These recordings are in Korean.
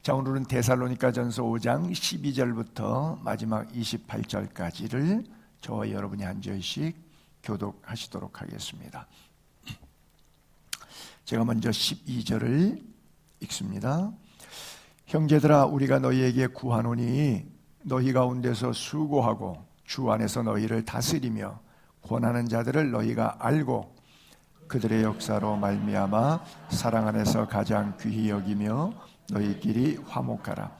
자, 오늘은 데살로니가전서 5장 12절부터 마지막 28절까지를 저와 여러분이 한 절씩 교독하시도록 하겠습니다. 제가 먼저 12절을 읽습니다. 형제들아, 우리가 너희에게 구하노니 너희 가운데서 수고하고 주 안에서 너희를 다스리며 권하는 자들을 너희가 알고 그들의 역사로 말미암아 사랑 안에서 가장 귀히 여기며 너희끼리 화목하라.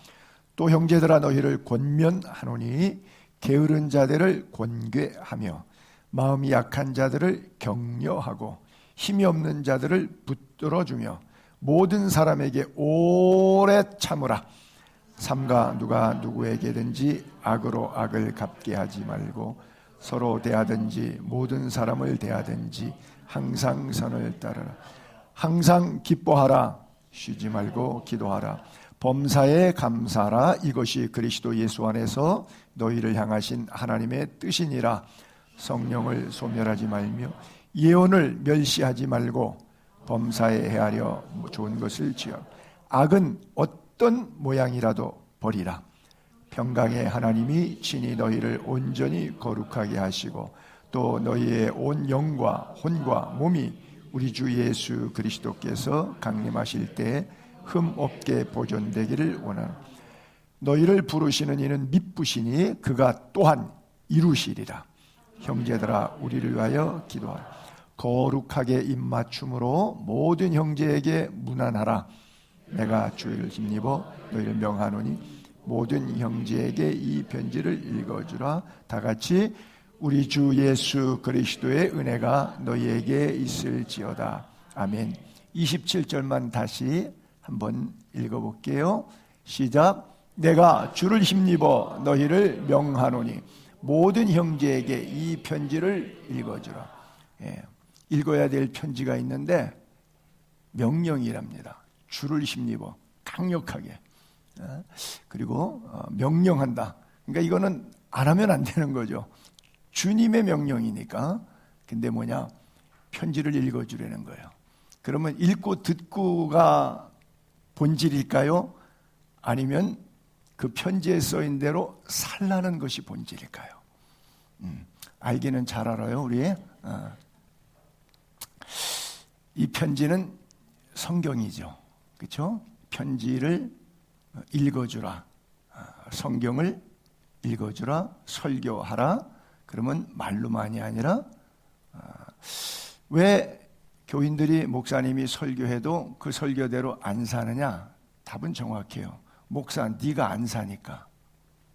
또 형제들아, 너희를 권면하노니 게으른 자들을 권괴하며 마음이 약한 자들을 격려하고 힘이 없는 자들을 붙들어주며 모든 사람에게 오래 참으라. 삼가 누가 누구에게든지 악으로 악을 갚게 하지 말고 서로 대하든지 모든 사람을 대하든지 항상 선을 따르라. 항상 기뻐하라. 쉬지 말고 기도하라. 범사에 감사하라. 이것이 그리스도 예수 안에서 너희를 향하신 하나님의 뜻이니라. 성령을 소멸하지 말며 예언을 멸시하지 말고 범사에 헤아려 좋은 것을 지어 악은 어떤 모양이라도 버리라. 평강의 하나님이 친히 너희를 온전히 거룩하게 하시고 또 너희의 온 영과 혼과 몸이 우리 주 예수 그리스도께서 강림하실 때 흠 없게 보존되기를 원하노라. 너희를 부르시는 이는 미쁘시니 그가 또한 이루시리라. 형제들아, 우리를 위하여 기도하라. 거룩하게 입맞춤으로 모든 형제에게 문안하라. 내가 주의를 힘입어 너희를 명하노니 모든 형제에게 이 편지를 읽어주라. 다 같이 우리 주 예수 그리스도의 은혜가 너희에게 있을지어다. 아멘. 27절만 다시 한번 읽어볼게요. 시작. 내가 주를 힘입어 너희를 명하노니 모든 형제에게 이 편지를 읽어주라. 읽어야 될 편지가 있는데 명령이랍니다. 주를 힘입어 강력하게. 그리고 명령한다. 그러니까 이거는 안 하면 안 되는 거죠. 주님의 명령이니까. 근데 뭐냐? 편지를 읽어주려는 거예요. 그러면 읽고 듣고가 본질일까요? 아니면 그 편지에 써인 대로 살라는 것이 본질일까요? 알기는 잘 알아요, 우리. 이 편지는 성경이죠. 그렇죠? 편지를 읽어주라. 성경을 읽어주라. 설교하라. 그러면 말로만이 아니라 왜 교인들이 목사님이 설교해도 그 설교대로 안 사느냐? 답은 정확해요. 목사, 네가 안 사니까.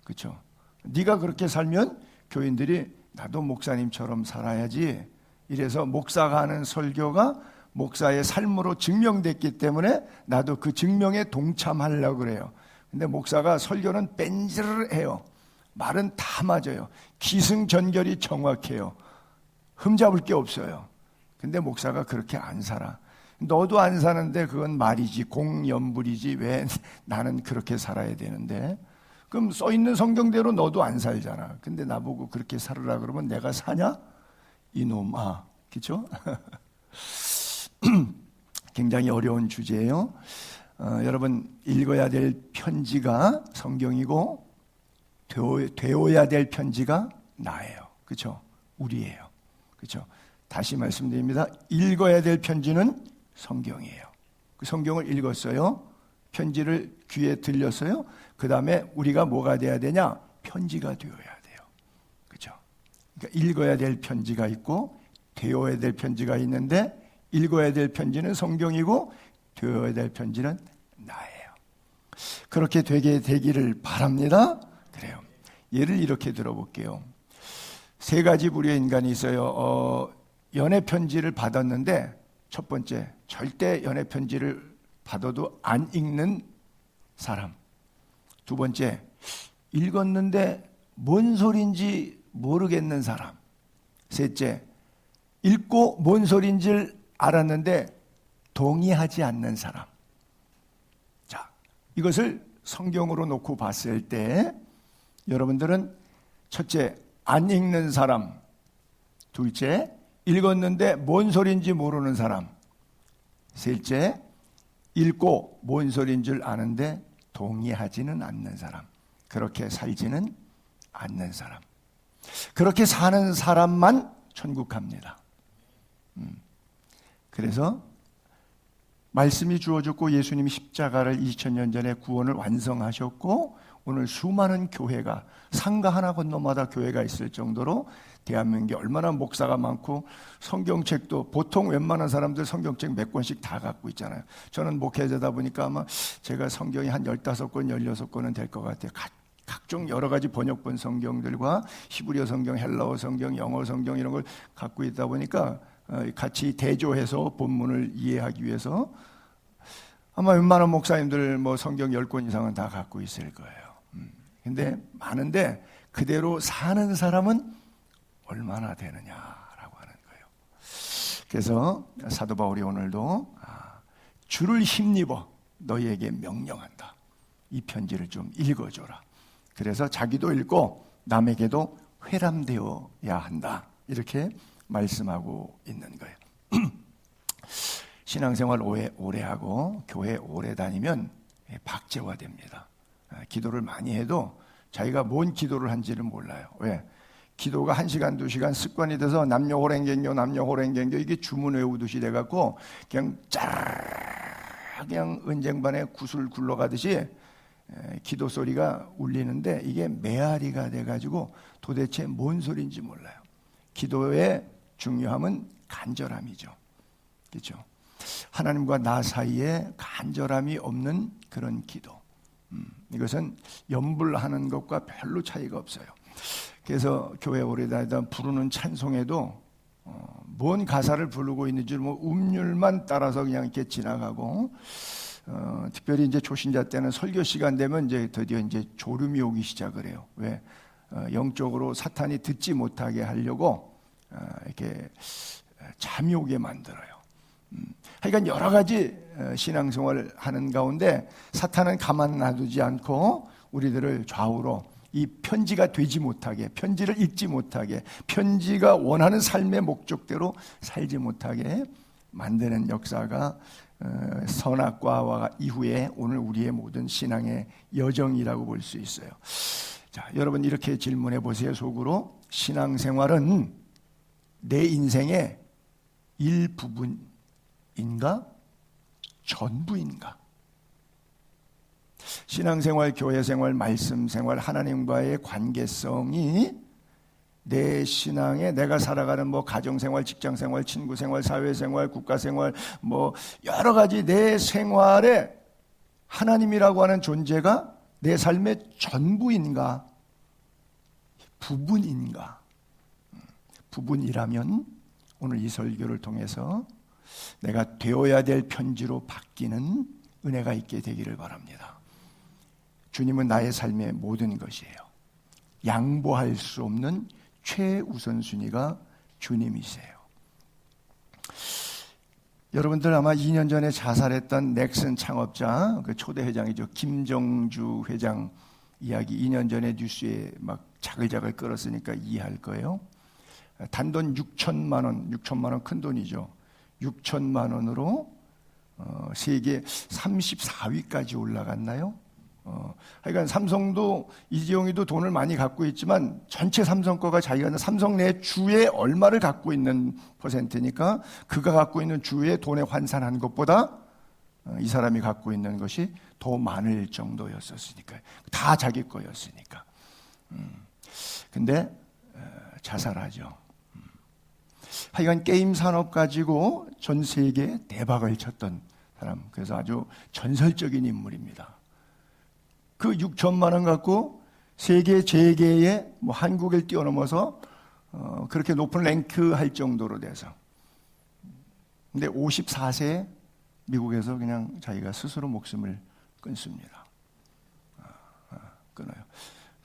그렇죠? 네가 그렇게 살면 교인들이 나도 목사님처럼 살아야지. 이래서 목사가 하는 설교가 목사의 삶으로 증명됐기 때문에 나도 그 증명에 동참하려고 그래요. 근데 목사가 설교는 뺀질해요. 말은 다 맞아요. 기승전결이 정확해요. 흠잡을 게 없어요. 근데 목사가 그렇게 안 살아. 너도 안 사는데 그건 말이지, 공연불이지. 왜 나는 그렇게 살아야 되는데? 그럼 써있는 성경대로 너도 안 살잖아. 근데 나보고 그렇게 살으라 그러면 내가 사냐? 이놈아. 그렇죠? 굉장히 어려운 주제예요. 여러분, 읽어야 될 편지가 성경이고 되어야 될 편지가 나예요. 그렇죠? 우리예요. 그렇죠? 다시 말씀드립니다. 읽어야 될 편지는 성경이에요. 그 성경을 읽었어요. 편지를 귀에 들렸어요. 그 다음에 우리가 뭐가 돼야 되냐? 편지가 되어야 돼요. 그렇죠? 그러니까 읽어야 될 편지가 있고 되어야 될 편지가 있는데 읽어야 될 편지는 성경이고 되어야 될 편지는 나예요. 그렇게 되게 되기를 바랍니다. 그래요. 예를 이렇게 들어볼게요. 세 가지 부류의 인간이 있어요. 연애 편지를 받았는데 첫 번째, 절대 연애 편지를 받아도 안 읽는 사람. 두 번째, 읽었는데 뭔 소린지 모르겠는 사람. 셋째, 읽고 뭔 소린지를 알았는데 동의하지 않는 사람. 자, 이것을 성경으로 놓고 봤을 때 여러분들은 첫째, 안 읽는 사람. 둘째, 읽었는데 뭔 소리인지 모르는 사람. 셋째, 읽고 뭔 소리인 줄 아는데 동의하지는 않는 사람, 그렇게 살지는 않는 사람, 그렇게 사는 사람만 천국 갑니다. 그래서 말씀이 주어졌고 예수님이 십자가를 2000년 전에 구원을 완성하셨고 오늘 수많은 교회가 상가 하나 건너마다 교회가 있을 정도로 대한민국에 얼마나 목사가 많고 성경책도 보통 웬만한 사람들 성경책 몇 권씩 다 갖고 있잖아요. 저는 목회자다 보니까 아마 제가 성경이 한 15권, 16권은 될 것 같아요. 각종 여러 가지 번역본 성경들과 히브리어 성경, 헬라어 성경, 영어 성경 이런 걸 갖고 있다 보니까 같이 대조해서 본문을 이해하기 위해서 아마 웬만한 목사님들 뭐 성경 10권 이상은 다 갖고 있을 거예요. 근데 많은데 그대로 사는 사람은 얼마나 되느냐라고 하는 거예요. 그래서 사도 바울이 오늘도 주를 힘입어 너희에게 명령한다. 이 편지를 좀 읽어줘라. 그래서 자기도 읽고 남에게도 회람되어야 한다. 이렇게 말씀하고 있는 거예요. 신앙생활 오래 하고 교회 오래 다니면 박제화됩니다. 기도를 많이 해도 자기가 뭔 기도를 한지를 몰라요. 왜? 기도가 1시간, 2시간 습관이 돼서 남녀호랭갱교 이게 주문 외우듯이 돼갖고 그냥 그냥 은쟁반에 구슬 굴러가듯이 기도 소리가 울리는데 이게 메아리가 돼가지고 도대체 뭔 소리인지 몰라요. 기도의 중요함은 간절함이죠. 그렇죠? 하나님과 나 사이에 간절함이 없는 그런 기도. 이것은 염불하는 것과 별로 차이가 없어요. 그래서 교회 오래 다니다 부르는 찬송에도 뭔 가사를 부르고 있는지 뭐 음률만 따라서 그냥 이렇게 지나가고 특별히 이제 초신자 때는 설교 시간 되면 이제 드디어 이제 졸음이 오기 시작을 해요. 왜? 영적으로 사탄이 듣지 못하게 하려고 이렇게 잠이 오게 만들어요. 하여간 여러 가지 신앙생활을 하는 가운데 사탄은 가만 놔두지 않고 우리들을 좌우로 이 편지가 되지 못하게, 편지를 읽지 못하게, 편지가 원하는 삶의 목적대로 살지 못하게 만드는 역사가 선악과와 이후에 오늘 우리의 모든 신앙의 여정이라고 볼 수 있어요. 자, 여러분 이렇게 질문해 보세요. 속으로 신앙생활은 내 인생의 일부분인가? 전부인가? 신앙생활, 교회생활, 말씀생활, 하나님과의 관계성이 내 신앙에 내가 살아가는 뭐 가정생활, 직장생활, 친구생활, 사회생활, 국가생활 뭐 여러 가지 내 생활에 하나님이라고 하는 존재가 내 삶의 전부인가? 부분인가? 부분이라면 오늘 이 설교를 통해서 내가 되어야 될 편지로 바뀌는 은혜가 있게 되기를 바랍니다. 주님은 나의 삶의 모든 것이에요. 양보할 수 없는 최우선순위가 주님이세요. 여러분들 아마 2년 전에 자살했던 넥슨 창업자, 그 초대 회장이죠. 김정주 회장 이야기 2년 전에 뉴스에 막 자글자글 끌었으니까 이해할 거예요. 단돈 6천만 원 큰 돈이죠. 6천만 원으로 세계 34위까지 올라갔나요? 하여간 삼성도 이재용이도 돈을 많이 갖고 있지만 전체 삼성 거가 자기가 삼성 내 주에 얼마를 갖고 있는 퍼센트니까 그가 갖고 있는 주에 돈에 환산한 것보다 이 사람이 갖고 있는 것이 더 많을 정도였었으니까 다 자기 거였으니까. 근데 자살하죠. 하여간 게임 산업 가지고 전 세계에 대박을 쳤던 사람. 그래서 아주 전설적인 인물입니다. 그 6천만 원 갖고 세계 재계에 뭐 한국을 뛰어넘어서 그렇게 높은 랭크 할 정도로 돼서. 근데 54세에 미국에서 그냥 자기가 스스로 목숨을 끊습니다. 끊어요.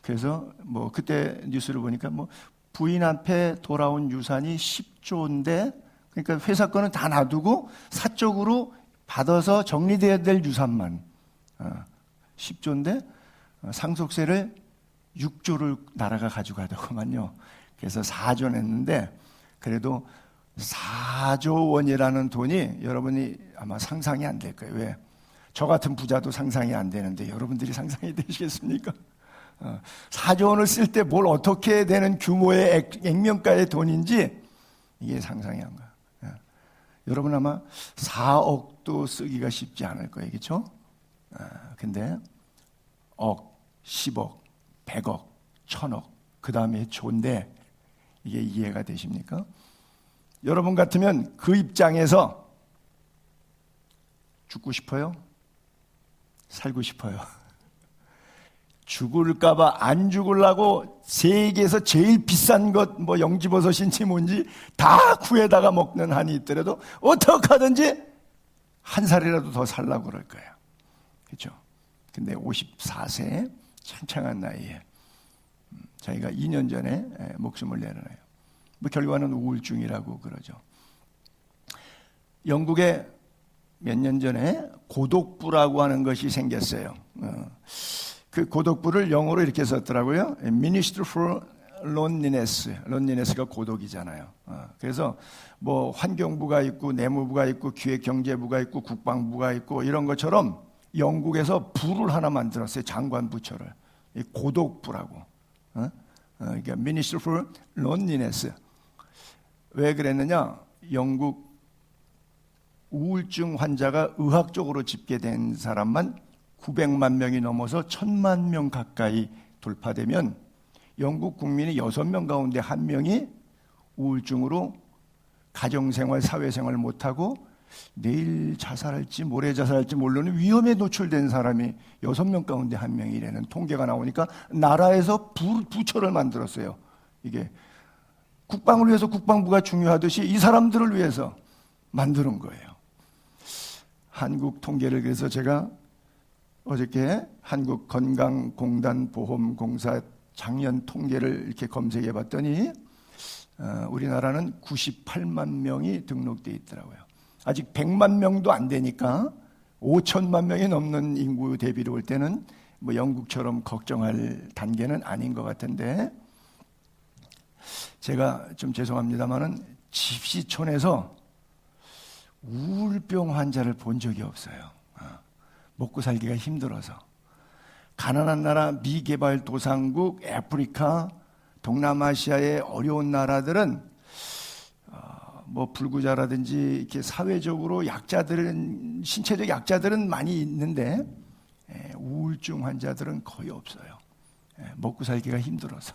그래서 뭐 그때 뉴스를 보니까 뭐 부인한테 돌아온 유산이 10조인데 그러니까 회사 거는 다 놔두고 사적으로 받아서 정리돼야 될 유산만 10조인데 상속세를 6조를 나라가 가져가더구만요. 그래서 4조 냈는데 그래도 4조 원이라는 돈이 여러분이 아마 상상이 안 될 거예요. 왜? 저 같은 부자도 상상이 안 되는데 여러분들이 상상이 되시겠습니까? 4조 원을 쓸 때 뭘 어떻게 되는 규모의 액면가의 돈인지 이게 상상이 안 가요. 여러분 아마 4억도 쓰기가 쉽지 않을 거예요. 그렇죠? 근데 억, 10억, 100억, 1000억 그 다음에 조인데 이게 이해가 되십니까? 여러분 같으면 그 입장에서 죽고 싶어요? 살고 싶어요? 죽을까봐 안 죽으려고 세계에서 제일 비싼 것, 뭐 영지버섯인지 뭔지 다 구해다가 먹는 한이 있더라도 어떻게 하든지 한 살이라도 더 살라고 그럴 거예요. 그렇죠? 근데 54세 창창한 나이에 자기가 2년 전에 목숨을 내려놔요. 뭐 결과는 우울증이라고 그러죠. 영국에 몇 년 전에 고독부라고 하는 것이 생겼어요. 그 고독부를 영어로 이렇게 썼더라고요. Ministry for Loneliness. Loneliness가 고독이잖아요. 그래서 뭐 환경부가 있고 내무부가 있고 기획경제부가 있고 국방부가 있고 이런 것처럼 영국에서 부를 하나 만들었어요. 장관 부처를. 고독부라고. 그러니까 Ministry for Loneliness. 왜 그랬느냐? 영국 우울증 환자가 의학적으로 집계된 사람만 900만 명이 넘어서 1000만 명 가까이 돌파되면 영국 국민이 6명 가운데 1명이 우울증으로 가정생활, 사회생활을 못하고 내일 자살할지 모레 자살할지 모르는 위험에 노출된 사람이 6명 가운데 1명이라는 통계가 나오니까 나라에서 부처를 만들었어요. 이게 국방을 위해서 국방부가 중요하듯이 이 사람들을 위해서 만드는 거예요. 한국 통계를 그래서 제가 어저께 한국건강공단보험공사 작년 통계를 이렇게 검색해 봤더니 우리나라는 98만 명이 등록되어 있더라고요. 아직 100만 명도 안 되니까 5천만 명이 넘는 인구 대비로 볼 때는 뭐 영국처럼 걱정할 단계는 아닌 것 같은데 제가 좀 죄송합니다만은 집시촌에서 우울병 환자를 본 적이 없어요. 먹고 살기가 힘들어서. 가난한 나라, 미개발도상국, 아프리카, 동남아시아의 어려운 나라들은 뭐 불구자라든지 이렇게 사회적으로 약자들은, 신체적 약자들은 많이 있는데 우울증 환자들은 거의 없어요. 먹고 살기가 힘들어서.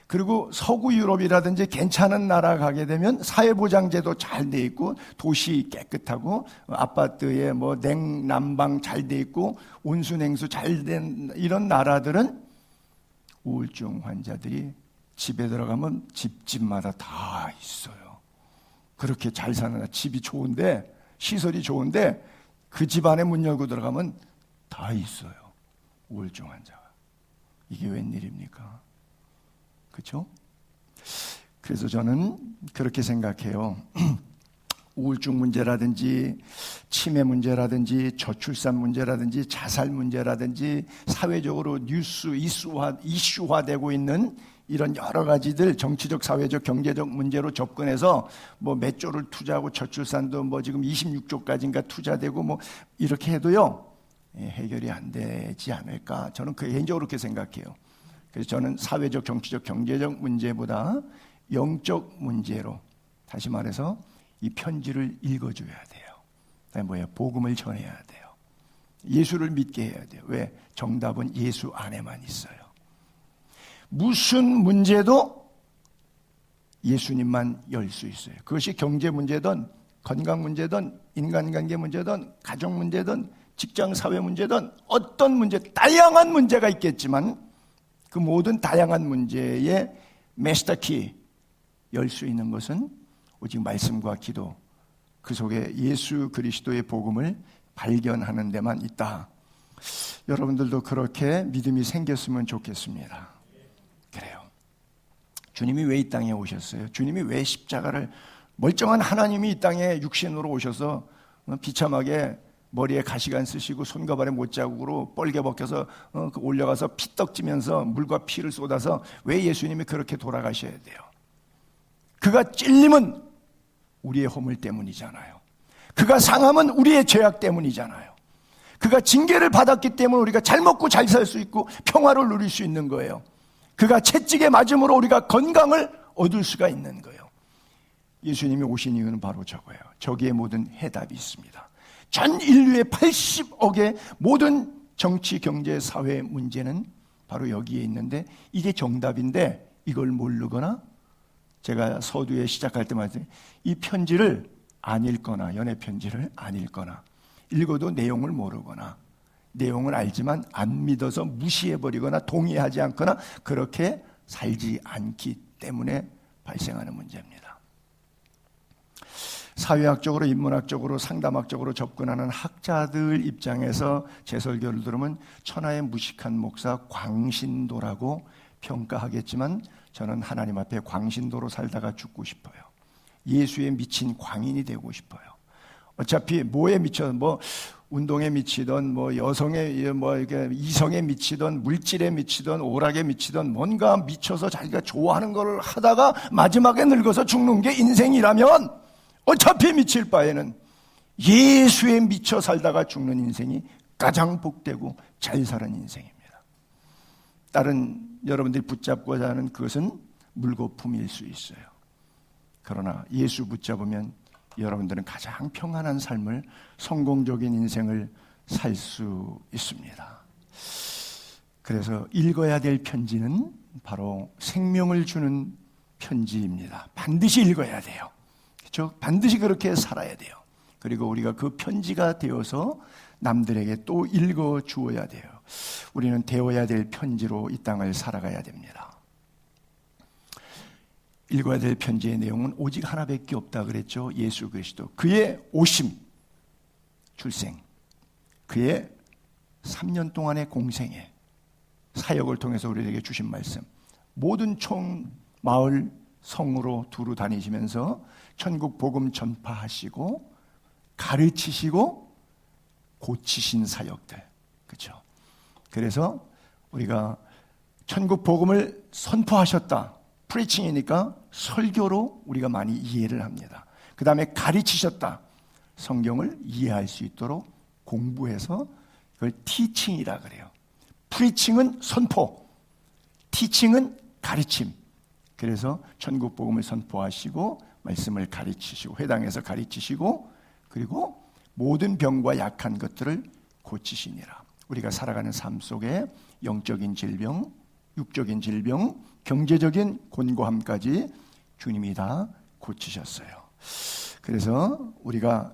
그리고 서구 유럽이라든지 괜찮은 나라 가게 되면 사회보장제도 잘 돼 있고 도시 깨끗하고 아파트에 뭐 냉난방 잘 돼 있고 온수냉수 잘 된 이런 나라들은 우울증 환자들이 집에 들어가면 집집마다 다 있어요. 그렇게 잘 사는 집이 좋은데 시설이 좋은데 그 집 안에 문 열고 들어가면 다 있어요. 우울증 환자가. 이게 웬일입니까? 그렇죠? 그래서 저는 그렇게 생각해요. 우울증 문제라든지 치매 문제라든지 저출산 문제라든지 자살 문제라든지 사회적으로 이슈화되고 있는 이런 여러 가지들 정치적, 사회적, 경제적 문제로 접근해서 뭐 몇 조를 투자하고 저출산도 뭐 지금 26조까지인가 투자되고 뭐 이렇게 해도요 해결이 안 되지 않을까 저는 개인적으로 그렇게 생각해요. 그래서 저는 사회적, 정치적, 경제적 문제보다 영적 문제로 다시 말해서 이 편지를 읽어줘야 돼요. 뭐야? 복음을 전해야 돼요. 예수를 믿게 해야 돼요. 왜? 정답은 예수 안에만 있어요. 무슨 문제도 예수님만 열 수 있어요. 그것이 경제 문제든 건강 문제든 인간관계 문제든 가정 문제든 직장 사회 문제든 어떤 문제, 다양한 문제가 있겠지만 그 모든 다양한 문제의 마스터키 열 수 있는 것은 오직 말씀과 기도, 그 속에 예수 그리스도의 복음을 발견하는 데만 있다. 여러분들도 그렇게 믿음이 생겼으면 좋겠습니다. 그래요. 주님이 왜 이 땅에 오셨어요? 주님이 왜 십자가를, 멀쩡한 하나님이 이 땅에 육신으로 오셔서 비참하게 머리에 가시관 쓰시고 손과 발에 못자국으로 뻘개 벗겨서 올려가서 피떡지면서 물과 피를 쏟아서 왜 예수님이 그렇게 돌아가셔야 돼요? 그가 찔림은 우리의 허물 때문이잖아요. 그가 상함은 우리의 죄악 때문이잖아요. 그가 징계를 받았기 때문에 우리가 잘 먹고 잘 살 수 있고 평화를 누릴 수 있는 거예요. 그가 채찍에 맞음으로 우리가 건강을 얻을 수가 있는 거예요. 예수님이 오신 이유는 바로 저거예요. 저기에 모든 해답이 있습니다. 전 인류의 80억의 모든 정치, 경제, 사회 문제는 바로 여기에 있는데 이게 정답인데 이걸 모르거나 제가 서두에 시작할 때 말했더니 이 편지를 안 읽거나 연애 편지를 안 읽거나 읽어도 내용을 모르거나 내용을 알지만 안 믿어서 무시해버리거나 동의하지 않거나 그렇게 살지 않기 때문에 발생하는 문제입니다. 사회학적으로 인문학적으로 상담학적으로 접근하는 학자들 입장에서 제 설교를 들으면 천하의 무식한 목사 광신도라고 평가하겠지만 저는 하나님 앞에 광신도로 살다가 죽고 싶어요. 예수에 미친 광인이 되고 싶어요. 어차피 뭐에 미쳐 운동에 미치던 여성에 이게 이성에 미치던 물질에 미치던 오락에 미치던 뭔가 미쳐서 자기가 좋아하는 걸 하다가 마지막에 늙어서 죽는 게 인생이라면 어차피 미칠 바에는 예수에 미쳐 살다가 죽는 인생이 가장 복되고 잘 사는 인생입니다. 다른 여러분들이 붙잡고자 하는 그것은 물거품일 수 있어요. 그러나 예수 붙잡으면 여러분들은 가장 평안한 삶을, 성공적인 인생을 살 수 있습니다. 그래서 읽어야 될 편지는 바로 생명을 주는 편지입니다. 반드시 읽어야 돼요. 그렇죠? 반드시 그렇게 살아야 돼요. 그리고 우리가 그 편지가 되어서 남들에게 또 읽어 주어야 돼요. 우리는 되어야 될 편지로 이 땅을 살아가야 됩니다. 읽어야 될 편지의 내용은 오직 하나밖에 없다 그랬죠. 예수 그리스도. 그의 오심, 출생, 그의 3년 동안의 공생애, 사역을 통해서 우리에게 주신 말씀, 모든 총 마을 성으로 두루 다니시면서 천국 복음 전파하시고 가르치시고 고치신 사역들, 그렇죠? 그래서 우리가 천국 복음을 선포하셨다. 프리칭이니까 설교로 우리가 많이 이해를 합니다. 그 다음에 가르치셨다. 성경을 이해할 수 있도록 공부해서 그걸 티칭이라 그래요. 프리칭은 선포, 티칭은 가르침. 그래서 천국 복음을 선포하시고 말씀을 가르치시고 회당에서 가르치시고 그리고 모든 병과 약한 것들을 고치시니라. 우리가 살아가는 삶 속에 영적인 질병, 육적인 질병, 경제적인 곤고함까지 주님이 다 고치셨어요. 그래서 우리가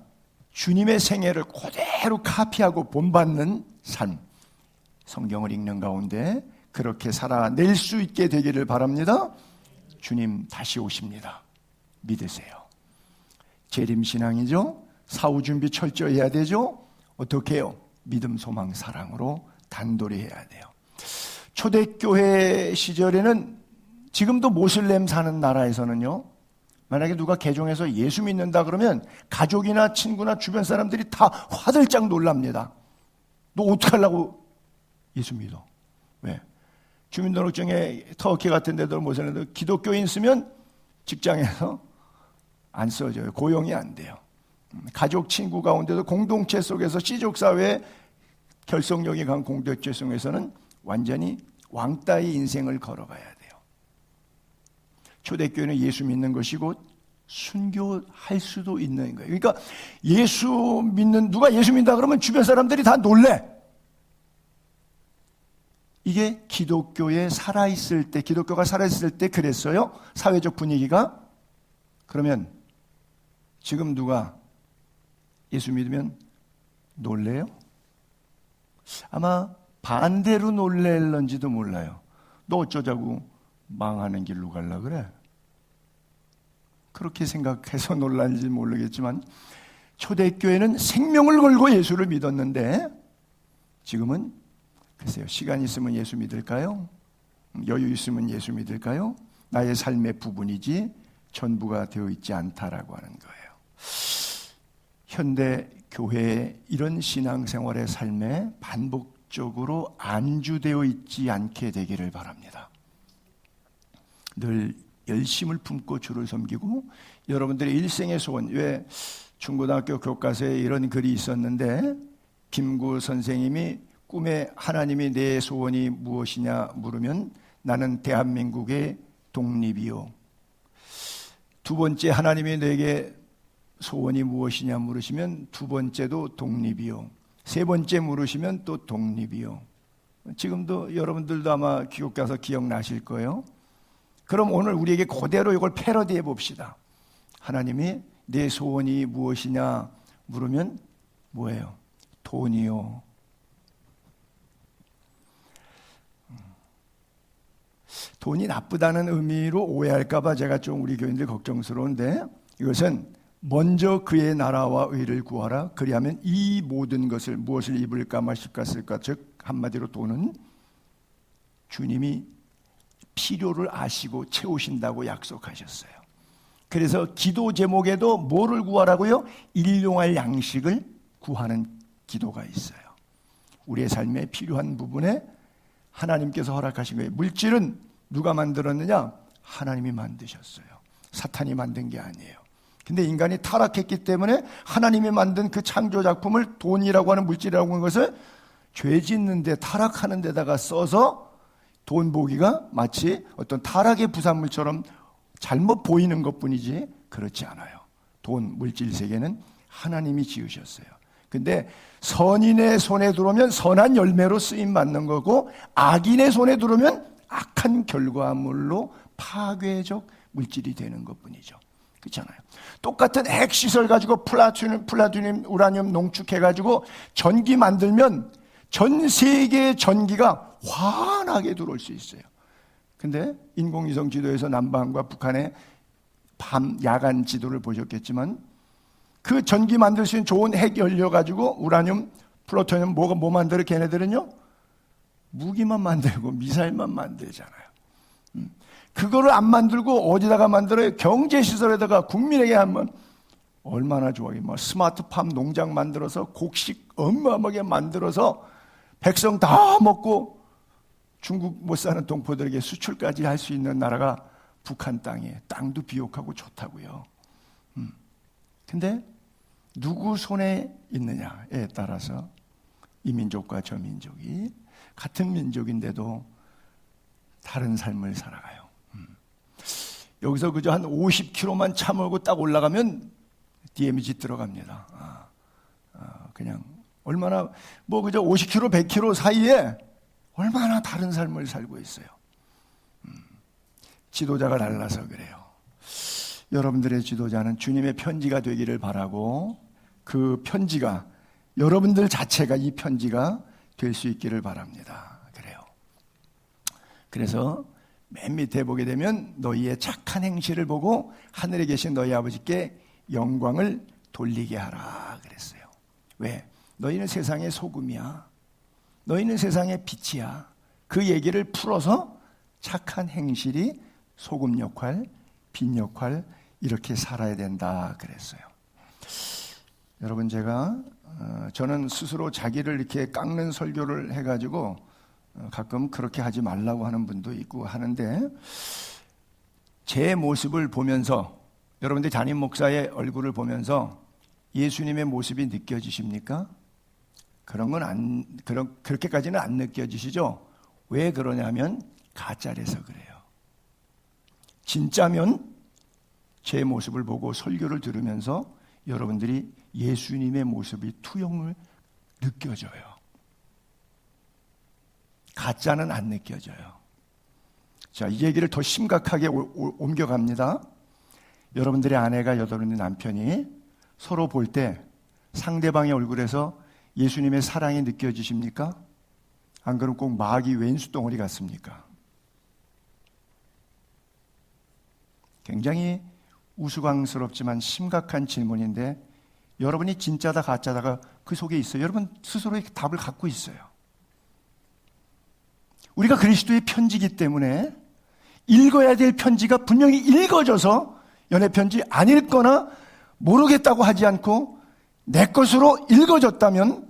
주님의 생애를 그대로 카피하고 본받는 삶, 성경을 읽는 가운데 그렇게 살아낼 수 있게 되기를 바랍니다. 주님 다시 오십니다. 믿으세요. 재림신앙이죠. 사후준비 철저히 해야 되죠. 어떻게 해요? 믿음, 소망, 사랑으로 단돌이 해야 돼요. 초대교회 시절에는 지금도 모슬렘 사는 나라에서는요, 만약에 누가 개종해서 예수 믿는다 그러면 가족이나 친구나 주변 사람들이 다 화들짝 놀랍니다. 너 어떡하려고 예수 믿어? 왜? 주민등록증에 터키 같은 데도 모슬렘도 기독교인 쓰면 직장에서 안 써져요. 고용이 안 돼요. 가족, 친구 가운데도 공동체 속에서 시족사회 결속력이 강한 공동체 속에서는 완전히 왕따의 인생을 걸어가야 돼요. 초대교회는 예수 믿는 것이고 순교할 수도 있는 거예요. 그러니까 누가 예수 믿는다 그러면 주변 사람들이 다 놀래. 이게 기독교가 살아있을 때 그랬어요. 사회적 분위기가. 그러면 지금 누가 예수 믿으면 놀래요? 아마 반대로 놀랄런지도 몰라요. 너 어쩌자고 망하는 길로 갈라 그래? 그렇게 생각해서 놀랄지 모르겠지만 초대교회는 생명을 걸고 예수를 믿었는데 지금은 글쎄요, 시간 있으면 예수 믿을까요? 여유 있으면 예수 믿을까요? 나의 삶의 부분이지 전부가 되어 있지 않다라고 하는 거예요. 현대 교회의 이런 신앙생활의 삶에 반복적으로 안주되어 있지 않게 되기를 바랍니다. 늘 열심을 품고 주를 섬기고 여러분들의 일생의 소원, 왜 중고등학교 교과서에 이런 글이 있었는데 김구 선생님이 꿈에 하나님이 내 소원이 무엇이냐 물으면 나는 대한민국의 독립이요. 두 번째 하나님이 내게 소원이 무엇이냐 물으시면 두 번째도 독립이요. 세 번째 물으시면 또 독립이요. 지금도 여러분들도 아마 교과서 기억나실 거예요. 그럼 오늘 우리에게 그대로 이걸 패러디해 봅시다. 하나님이 내 소원이 무엇이냐 물으면 뭐예요? 돈이요. 돈이 나쁘다는 의미로 오해할까 봐 제가 좀 우리 교인들 걱정스러운데, 이것은 먼저 그의 나라와 의를 구하라. 그리하면 이 모든 것을, 무엇을 입을까 마실까 쓸까, 즉 한마디로 돈은 주님이 필요를 아시고 채우신다고 약속하셨어요. 그래서 기도 제목에도 뭐를 구하라고요? 일용할 양식을 구하는 기도가 있어요. 우리의 삶에 필요한 부분에 하나님께서 허락하신 거예요. 물질은 누가 만들었느냐? 하나님이 만드셨어요. 사탄이 만든 게 아니에요. 근데 인간이 타락했기 때문에 하나님이 만든 그 창조 작품을 돈이라고 하는, 물질이라고 하는 것을 죄 짓는 데, 타락하는 데다가 써서 돈 보기가 마치 어떤 타락의 부산물처럼 잘못 보이는 것뿐이지 그렇지 않아요. 돈, 물질 세계는 하나님이 지으셨어요. 근데 선인의 손에 들어오면 선한 열매로 쓰임 받는 거고, 악인의 손에 들어오면 악한 결과물로 파괴적 물질이 되는 것뿐이죠. 그렇잖아요. 똑같은 핵시설 가지고 플라토늄, 우라늄 농축해가지고 전기 만들면 전 세계의 전기가 환하게 들어올 수 있어요. 근데 인공위성 지도에서 남방과 북한의 밤, 야간 지도를 보셨겠지만 그 전기 만들 수 있는 좋은 핵 연료 가지고 우라늄, 플루토늄 뭐 만들어? 걔네들은요? 무기만 만들고 미사일만 만들잖아요. 그거를 안 만들고 어디다가 만들어요? 경제시설에다가 국민에게 하면 얼마나 좋아요. 뭐 스마트팜 농장 만들어서 곡식 어마어마하게 만들어서 백성 다 먹고 중국 못 사는 동포들에게 수출까지 할 수 있는 나라가 북한 땅이에요. 땅도 비옥하고 좋다고요. 근데 누구 손에 있느냐에 따라서 이 민족과 저 민족이 같은 민족인데도 다른 삶을 살아가요. 여기서 그저 한 50km만 차 몰고 딱 올라가면 DMZ 들어갑니다. 그냥 얼마나 뭐 그저 50km, 100km 사이에 얼마나 다른 삶을 살고 있어요. 지도자가 달라서 그래요. 여러분들의 지도자는 주님의 편지가 되기를 바라고, 그 편지가, 여러분들 자체가 이 편지가 될 수 있기를 바랍니다. 그래요. 그래서 맨 밑에 보게 되면 너희의 착한 행실을 보고 하늘에 계신 너희 아버지께 영광을 돌리게 하라 그랬어요. 왜? 너희는 세상의 소금이야. 너희는 세상의 빛이야. 그 얘기를 풀어서 착한 행실이 소금 역할, 빛 역할, 이렇게 살아야 된다 그랬어요. 여러분, 저는 스스로 자기를 이렇게 깎는 설교를 해가지고 가끔 그렇게 하지 말라고 하는 분도 있고 하는데, 제 모습을 보면서, 여러분들 담임 목사의 얼굴을 보면서 예수님의 모습이 느껴지십니까? 그렇게까지는 안 느껴지시죠? 왜 그러냐면 가짜라서 그래요. 진짜면 제 모습을 보고 설교를 들으면서 여러분들이 예수님의 모습이 투영을 느껴져요. 가짜는 안 느껴져요. 자, 이 얘기를 더 심각하게 옮겨갑니다. 여러분들의 아내가, 여러분의 남편이 서로 볼 때 상대방의 얼굴에서 예수님의 사랑이 느껴지십니까? 안 그러면 꼭 마귀 왼수 덩어리 같습니까? 굉장히 우스꽝스럽지만 심각한 질문인데, 여러분이 진짜다 가짜다가 그 속에 있어요. 여러분 스스로의 답을 갖고 있어요. 우리가 그리스도의 편지이기 때문에 읽어야 될 편지가 분명히 읽어져서 연애 편지 안 읽거나 모르겠다고 하지 않고 내 것으로 읽어졌다면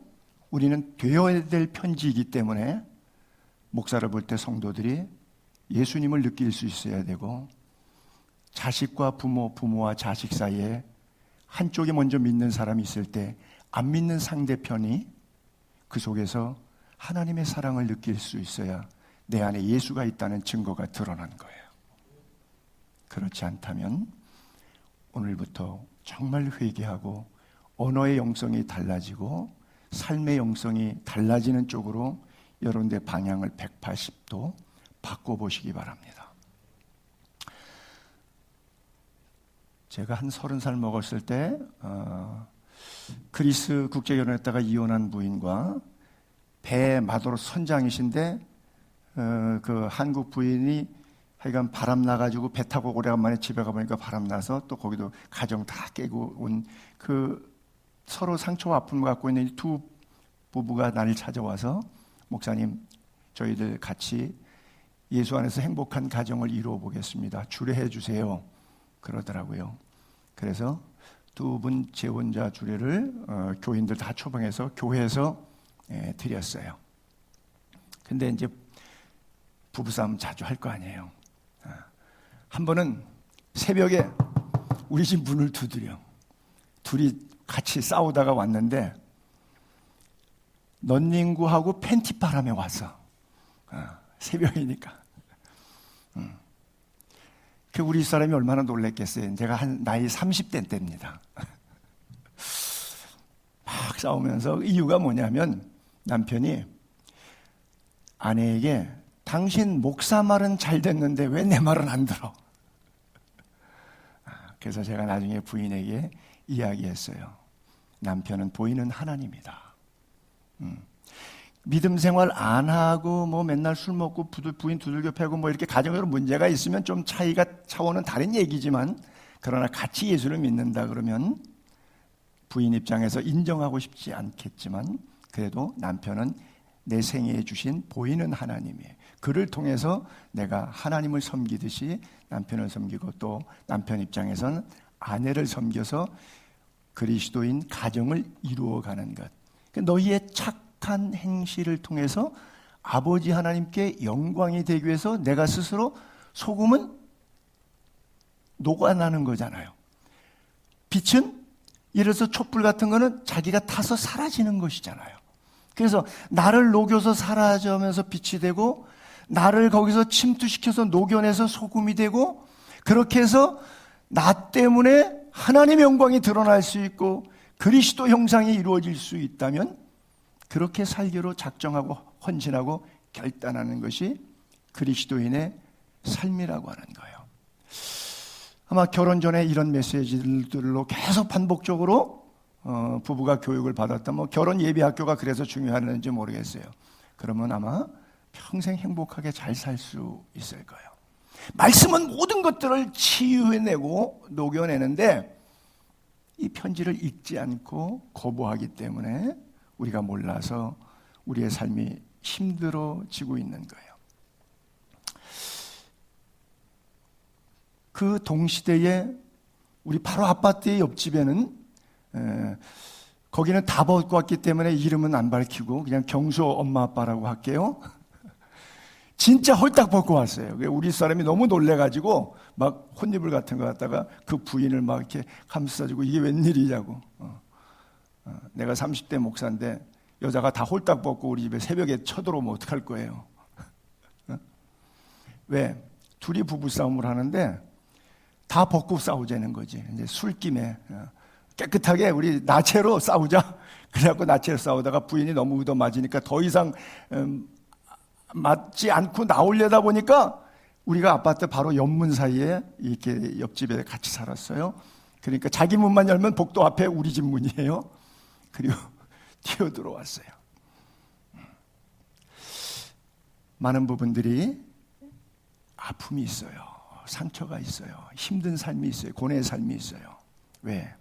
우리는 되어야 될 편지이기 때문에 목사를 볼 때 성도들이 예수님을 느낄 수 있어야 되고, 자식과 부모, 부모와 자식 사이에 한쪽에 먼저 믿는 사람이 있을 때 안 믿는 상대편이 그 속에서 하나님의 사랑을 느낄 수 있어야 내 안에 예수가 있다는 증거가 드러난 거예요. 그렇지 않다면 오늘부터 정말 회개하고 언어의 영성이 달라지고 삶의 영성이 달라지는 쪽으로 여러분들의 방향을 180도 바꿔보시기 바랍니다. 제가 한 30살 먹었을 때 그리스 국제결혼했다가 이혼한 부인과 배 마도로 선장이신데 그 한국 부인이 하여간 바람 나가지고 배 타고 오래간만에 집에 가보니까 바람 나서 또 거기도 가정 다 깨고 온 그 서로 상처와 아픔을 갖고 있는 두 부부가 나를 찾아와서 목사님 저희들 같이 예수 안에서 행복한 가정을 이루어 보겠습니다. 주례해 주세요. 그러더라고요. 그래서 두 분 재혼자 주례를 교인들 다 초청해서 교회에서 드렸어요. 근데 이제 부부싸움 자주 할 거 아니에요. 한 번은 새벽에 우리 집 문을 두드려. 둘이 같이 싸우다가 왔는데 넌닝구하고 팬티바람에 왔어. 새벽이니까. 그 우리 사람이 얼마나 놀랬겠어요. 제가 한 나이 30대 때입니다. 막 싸우면서 이유가 뭐냐면 남편이 아내에게 당신 목사 말은 잘 됐는데 왜 내 말은 안 들어? 그래서 제가 나중에 부인에게 이야기했어요. 남편은 보이는 하나님이다. 믿음 생활 안 하고 뭐 맨날 술 먹고 부인 두들겨 패고 뭐 이렇게 가정적으로 문제가 있으면 좀 차원은 다른 얘기지만 그러나 같이 예수를 믿는다 그러면 부인 입장에서 인정하고 싶지 않겠지만 그래도 남편은 내 생애에 주신 보이는 하나님이에요. 그를 통해서 내가 하나님을 섬기듯이 남편을 섬기고 또 남편 입장에서는 아내를 섬겨서 그리스도인 가정을 이루어가는 것. 너희의 착한 행실을 통해서 아버지 하나님께 영광이 되기 위해서 내가 스스로 소금은 녹아나는 거잖아요. 빛은 예를 들어서 촛불 같은 거는 자기가 타서 사라지는 것이잖아요. 그래서 나를 녹여서 사라져면서 빛이 되고 나를 거기서 침투시켜서 녹여내서 소금이 되고 그렇게 해서 나 때문에 하나님의 영광이 드러날 수 있고 그리스도 형상이 이루어질 수 있다면 그렇게 살기로 작정하고 헌신하고 결단하는 것이 그리스도인의 삶이라고 하는 거예요. 아마 결혼 전에 이런 메시지들로 계속 반복적으로 부부가 교육을 받았다. 뭐 결혼 예비 학교가 그래서 중요한지 모르겠어요. 그러면 아마 평생 행복하게 잘 살 수 있을 거예요. 말씀은 모든 것들을 치유해내고 녹여내는데 이 편지를 읽지 않고 거부하기 때문에 우리가 몰라서 우리의 삶이 힘들어지고 있는 거예요. 그 동시대에 우리 바로 아파트의 옆집에는 거기는 다 벗고 왔기 때문에 이름은 안 밝히고 그냥 경수 엄마 아빠라고 할게요. 진짜 홀딱 벗고 왔어요. 우리 사람이 너무 놀래가지고 막 혼이불 같은 거 갖다가 그 부인을 막 이렇게 감싸주고 이게 웬일이냐고. 내가 30대 목사인데 여자가 다 홀딱 벗고 우리 집에 새벽에 쳐들어오면 어떡할 거예요? 왜? 둘이 부부싸움을 하는데 다 벗고 싸우자는 거지. 이제 술김에 깨끗하게 우리 나체로 싸우자. 그래갖고 나체로 싸우다가 부인이 너무 얻어맞으니까 더 이상 맞지 않고 나오려다 보니까 우리가 아파트 바로 옆문 사이에 이렇게 옆집에 같이 살았어요. 그러니까 자기 문만 열면 복도 앞에 우리 집 문이에요. 그리고 뛰어들어왔어요. 많은 부분들이 아픔이 있어요. 상처가 있어요. 힘든 삶이 있어요. 고뇌의 삶이 있어요. 왜?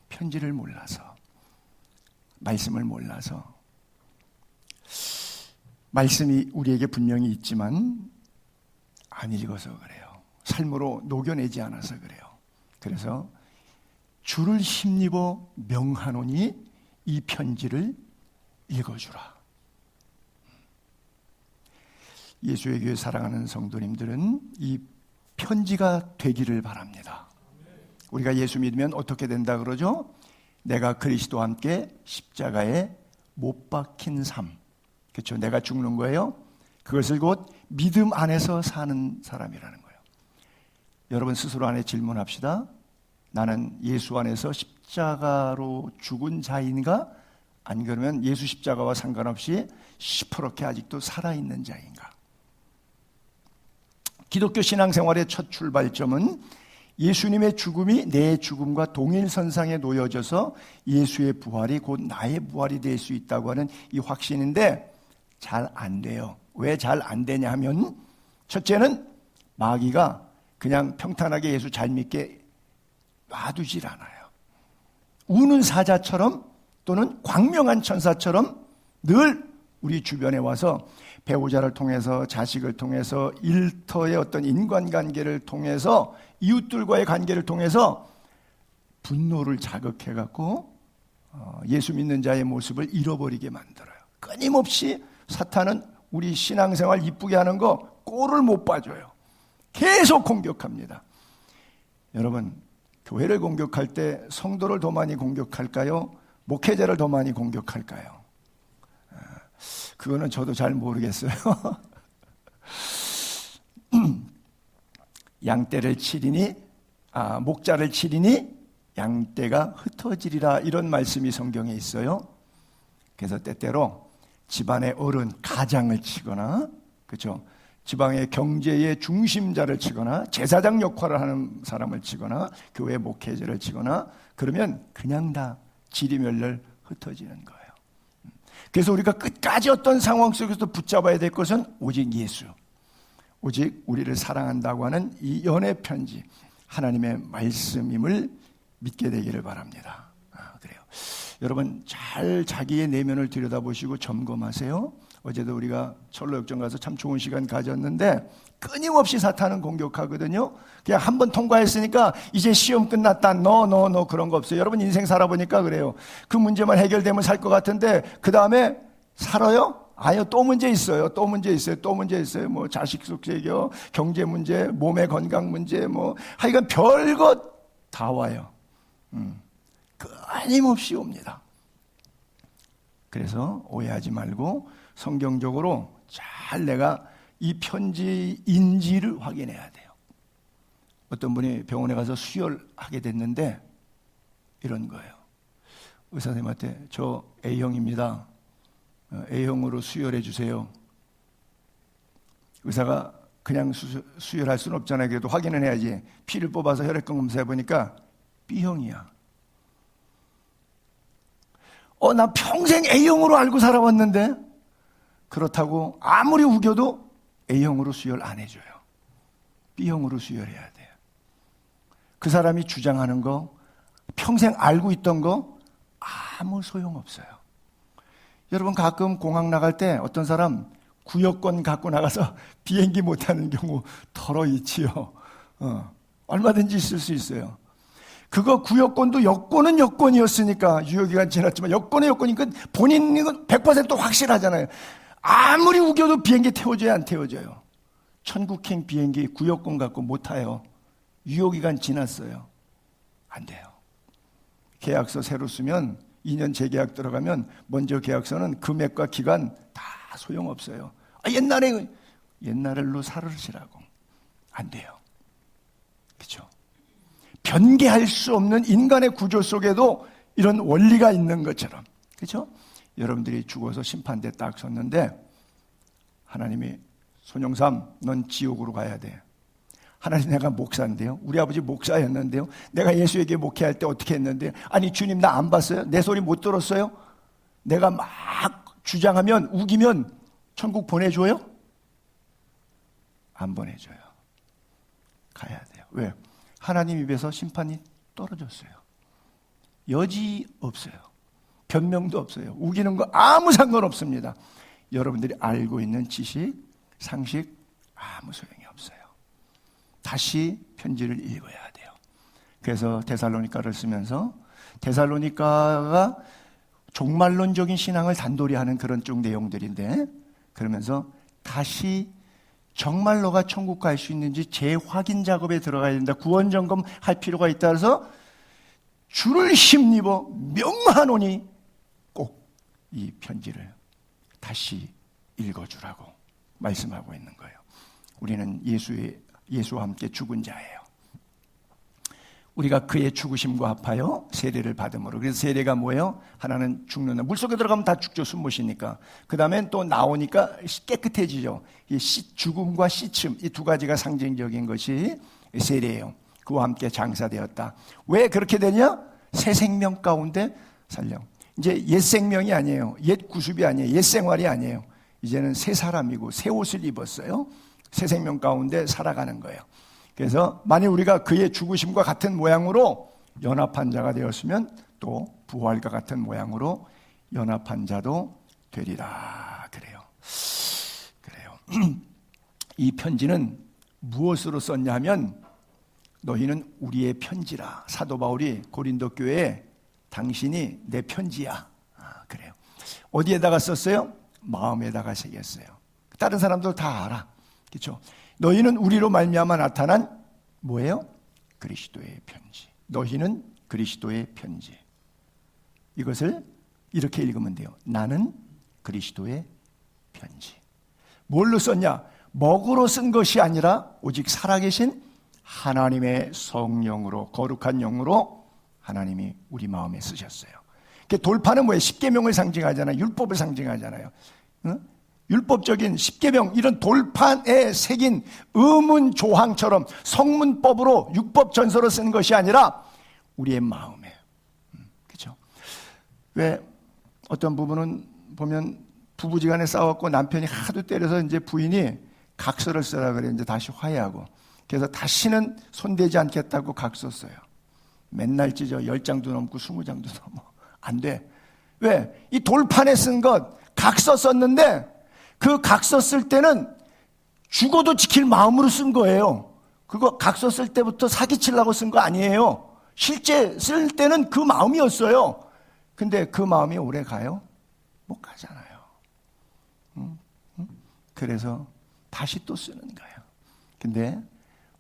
편지를 몰라서, 말씀을 몰라서. 말씀이 우리에게 분명히 있지만 안 읽어서 그래요. 삶으로 녹여내지 않아서 그래요. 그래서 주를 힘입어 명하노니 이 편지를 읽어주라. 예수의 교회 사랑하는 성도님들은 이 편지가 되기를 바랍니다. 우리가 예수 믿으면 어떻게 된다 그러죠? 내가 그리스도와 함께 십자가에 못 박힌 삶. 그렇죠? 내가 죽는 거예요. 그것을 곧 믿음 안에서 사는 사람이라는 거예요. 여러분 스스로 안에 질문합시다. 나는 예수 안에서 십자가로 죽은 자인가? 안 그러면 예수 십자가와 상관없이 시퍼렇게 아직도 살아있는 자인가? 기독교 신앙생활의 첫 출발점은 예수님의 죽음이 내 죽음과 동일선상에 놓여져서 예수의 부활이 곧 나의 부활이 될 수 있다고 하는 이 확신인데 잘 안 돼요. 왜 잘 안 되냐 하면 첫째는 마귀가 그냥 평탄하게 예수 잘 믿게 놔두질 않아요. 우는 사자처럼 또는 광명한 천사처럼 늘 우리 주변에 와서 배우자를 통해서 자식을 통해서 일터의 어떤 인간관계를 통해서 이웃들과의 관계를 통해서 분노를 자극해갖고 예수 믿는 자의 모습을 잃어버리게 만들어요. 끊임없이 사탄은 우리 신앙생활 이쁘게 하는 거 꼴을 못 봐줘요. 계속 공격합니다. 여러분 교회를 공격할 때 성도를 더 많이 공격할까요? 목회자를 더 많이 공격할까요? 그거는 저도 잘 모르겠어요. 양떼를 치리니 목자를 치리니 양떼가 흩어지리라 이런 말씀이 성경에 있어요. 그래서 때때로 집안의 어른 가장을 치거나 그렇죠? 지방의 경제의 중심자를 치거나 제사장 역할을 하는 사람을 치거나 교회 목회자를 치거나 그러면 그냥 다 지리멸렬 흩어지는 거예요. 그래서 우리가 끝까지 어떤 상황 속에서 붙잡아야 될 것은 오직 예수, 오직 우리를 사랑한다고 하는 이 연애 편지 하나님의 말씀임을 믿게 되기를 바랍니다. 그래요. 여러분 잘 자기의 내면을 들여다보시고 점검하세요. 어제도 우리가 철로역정 가서 참 좋은 시간 가졌는데 끊임없이 사탄은 공격하거든요. 그냥 한번 통과했으니까 이제 시험 끝났다. 너 그런 거 없어요. 여러분 인생 살아보니까 그래요. 그 문제만 해결되면 살 것 같은데 그 다음에 살아요? 아유 또 문제 있어요. 또 문제 있어요. 뭐 자식 숙제요, 경제 문제, 몸의 건강 문제, 뭐 하여간 별것 다 와요. 끊임없이 옵니다. 그래서 오해하지 말고 성경적으로 잘 내가 이 편지인지를 확인해야 돼요. 어떤 분이 병원에 가서 수혈하게 됐는데 이런 거예요. 의사 선생님한테 저 A형입니다. A형으로 수혈해 주세요. 의사가 그냥 수혈할 수는 없잖아요. 그래도 확인은 해야지. 피를 뽑아서 혈액 검사해 보니까 B형이야. 나 평생 A형으로 알고 살아왔는데 그렇다고 아무리 우겨도 A형으로 수혈 안 해줘요. B형으로 수혈해야 돼요. 그 사람이 주장하는 거, 평생 알고 있던 거 아무 소용없어요. 여러분 가끔 공항 나갈 때 어떤 사람 구역권 갖고 나가서 비행기 못 타는 경우 덜어 있지요. 얼마든지 있을 수 있어요. 그거 구역권도 여권은 여권이었으니까 유효기간 지났지만 여권은 여권이니까 본인은 100% 확실하잖아요. 아무리 우겨도 비행기 태워줘야 안 태워줘요. 천국행 비행기 구역권 갖고 못 타요. 유효기간 지났어요. 안 돼요. 계약서 새로 쓰면 2년 재계약 들어가면 먼저 계약서는 금액과 기간 다 소용없어요. 옛날로 살으시라고. 안 돼요. 그렇죠? 변개할 수 없는 인간의 구조 속에도 이런 원리가 있는 것처럼. 그렇죠? 여러분들이 죽어서 심판대 딱 섰는데 하나님이 손영삼 넌 지옥으로 가야 돼. 하나님 내가 목사인데요. 우리 아버지 목사였는데요. 내가 예수에게 목회할 때 어떻게 했는데요. 아니 주님 나 안 봤어요? 내 소리 못 들었어요? 내가 막 주장하면 우기면 천국 보내줘요? 안 보내줘요. 가야 돼요. 왜? 하나님 입에서 심판이 떨어졌어요. 여지 없어요. 변명도 없어요. 우기는 거 아무 상관없습니다. 여러분들이 알고 있는 지식, 상식 아무 소용이 없어요. 다시 편지를 읽어야 돼요. 그래서 데살로니가를 쓰면서 데살로니가가 종말론적인 신앙을 단돌이 하는 그런 쪽 내용들인데 그러면서 다시 정말 너가 천국 갈 수 있는지 재확인 작업에 들어가야 된다. 구원 점검 할 필요가 있다 해서 주를 힘입어 명하노니 꼭 이 편지를 다시 읽어주라고 말씀하고 있는 거예요. 우리는 예수와 함께 죽은 자예요. 우리가 그의 죽으심과 합하여 세례를 받음으로. 그래서 세례가 뭐예요? 하나는 죽는다. 물속에 들어가면 다 죽죠. 숨 못 쉬니까. 그 다음엔 또 나오니까 깨끗해지죠. 이 죽음과 씻음, 이 두 가지가 상징적인 것이 세례예요. 그와 함께 장사되었다. 왜 그렇게 되냐? 새 생명 가운데 살려. 이제 옛 생명이 아니에요. 옛 구습이 아니에요. 옛 생활이 아니에요. 이제는 새 사람이고 새 옷을 입었어요. 새 생명 가운데 살아가는 거예요. 그래서 만일 우리가 그의 죽으심과 같은 모양으로 연합한 자가 되었으면 또 부활과 같은 모양으로 연합한 자도 되리라. 그래요. 이 편지는 무엇으로 썼냐면 너희는 우리의 편지라. 사도 바울이 고린도 교회에 당신이 내 편지야. 그래요. 어디에다가 썼어요? 마음에다가 새겼어요. 다른 사람들 다 알아. 그렇죠? 너희는 우리로 말미암아 나타난 뭐예요? 그리스도의 편지. 너희는 그리스도의 편지. 이것을 이렇게 읽으면 돼요. 나는 그리스도의 편지. 뭘로 썼냐? 먹으로 쓴 것이 아니라 오직 살아계신 하나님의 성령으로, 거룩한 영으로 하나님이 우리 마음에 쓰셨어요. 돌파는 뭐예요? 십계명을 상징하잖아요. 율법을 상징하잖아요. 응? 율법적인 십계명, 이런 돌판에 새긴 의문 조항처럼 성문법으로 율법 전서로 쓴 것이 아니라 우리의 마음에. 그렇죠? 왜 어떤 부분은 보면 부부지간에 싸웠고 남편이 하도 때려서 이제 부인이 각서를 쓰라 그래. 이제 다시 화해하고. 그래서 다시는 손대지 않겠다고 각서 써요. 맨날 찢어. 10장도 넘고 20장도 넘어. 안 돼. 왜? 이 돌판에 쓴 것 각서 썼는데 그 각서 쓸 때는 죽어도 지킬 마음으로 쓴 거예요. 그거 각서 쓸 때부터 사기치려고 쓴 거 아니에요. 실제 쓸 때는 그 마음이었어요. 근데 그 마음이 오래 가요? 못 가잖아요. 그래서 다시 또 쓰는 거예요. 근데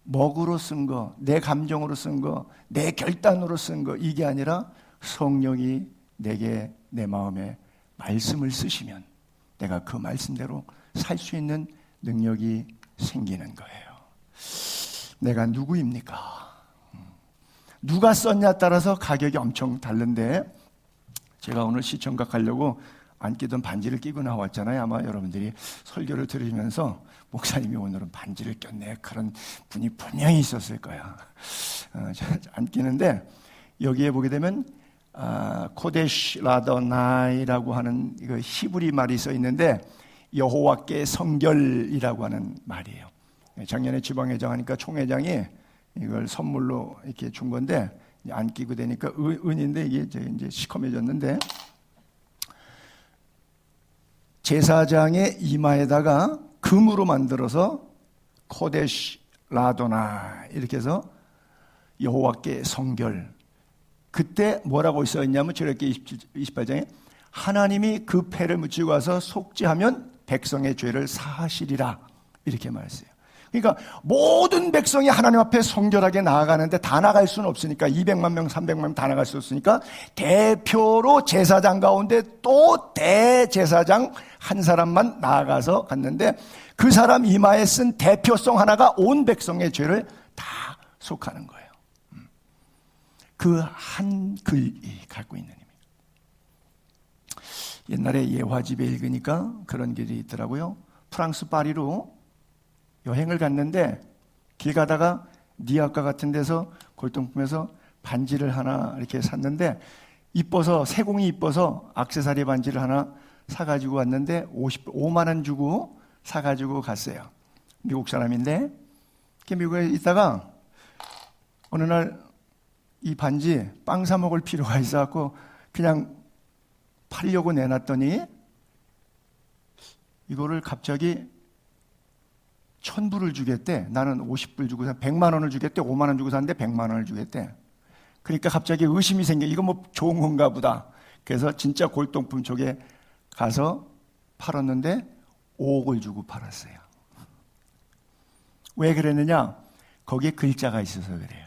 먹으로 쓴 거, 내 감정으로 쓴 거, 내 결단으로 쓴 거, 이게 아니라 성령이 내게 내 마음에 말씀을 쓰시면 내가 그 말씀대로 살 수 있는 능력이 생기는 거예요. 내가 누구입니까? 누가 썼냐에 따라서 가격이 엄청 다른데 제가 오늘 시청각 가려고 안 끼던 반지를 끼고 나왔잖아요. 아마 여러분들이 설교를 들으시면서 목사님이 오늘은 반지를 꼈네, 그런 분이 분명히 있었을 거야. 안 끼는데 여기에 보게 되면 코데시 라더나이라고 하는 이거 히브리 말이 써 있는데 여호와께 성결이라고 하는 말이에요. 작년에 지방회장 하니까 총회장이 이걸 선물로 이렇게 준 건데 안 끼고 되니까 은인데 이게 이제 시커매졌는데 제사장의 이마에다가 금으로 만들어서 코데시 라도나 이렇게 해서 여호와께 성결. 그때 뭐라고 써있냐면 저렇게 28장에 하나님이 그 패를 묻히고 와서 속죄하면 백성의 죄를 사하시리라 이렇게 말했어요. 그러니까 모든 백성이 하나님 앞에 성결하게 나아가는데 다 나갈 수는 없으니까 200만 명, 300만 명 다 나갈 수 없으니까 대표로 제사장 가운데 또 대제사장 한 사람만 나아가서 갔는데 그 사람 이마에 쓴 대표성 하나가 온 백성의 죄를 다 속하는 거예요. 그 한 글이 갖고 있는 힘이에요. 옛날에 예화집에 읽으니까 그런 글이 있더라고요. 프랑스 파리로 여행을 갔는데 길 가다가 니아카 같은 데서 골동품에서 반지를 하나 이렇게 샀는데 이뻐서, 세공이 이뻐서 액세서리 반지를 하나 사가지고 왔는데 5만 원 주고 사가지고 갔어요. 미국 사람인데 미국에 있다가 어느 날 이 반지 빵 사 먹을 필요가 있어갖고 그냥 팔려고 내놨더니 이거를 갑자기 1,000불을 주겠대. 나는 50불 주고 100만 원을 주겠대. 5만 원 주고 샀는데 100만 원을 주겠대. 그러니까 갑자기 의심이 생겨. 이거 뭐 좋은 건가 보다. 그래서 진짜 골동품 쪽에 가서 팔았는데 5억을 주고 팔았어요. 왜 그랬느냐? 거기에 글자가 있어서 그래요.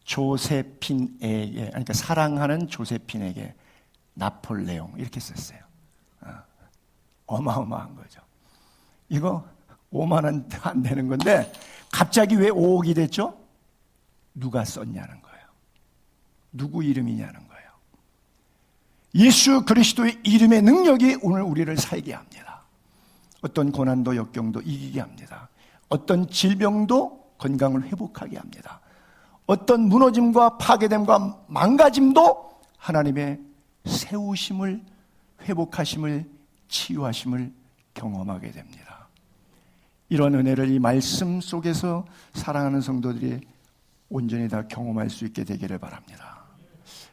조세핀에게, 그러니까 사랑하는 조세핀에게 나폴레옹 이렇게 썼어요. 어마어마한 거죠. 이거 5만 원 안 되는 건데 갑자기 왜 5억이 됐죠? 누가 썼냐는 거예요. 누구 이름이냐는 거예요. 예수 그리스도의 이름의 능력이 오늘 우리를 살게 합니다. 어떤 고난도 역경도 이기게 합니다. 어떤 질병도 건강을 회복하게 합니다. 어떤 무너짐과 파괴됨과 망가짐도 하나님의 세우심을, 회복하심을, 치유하심을 경험하게 됩니다. 이런 은혜를 이 말씀 속에서 사랑하는 성도들이 온전히 다 경험할 수 있게 되기를 바랍니다.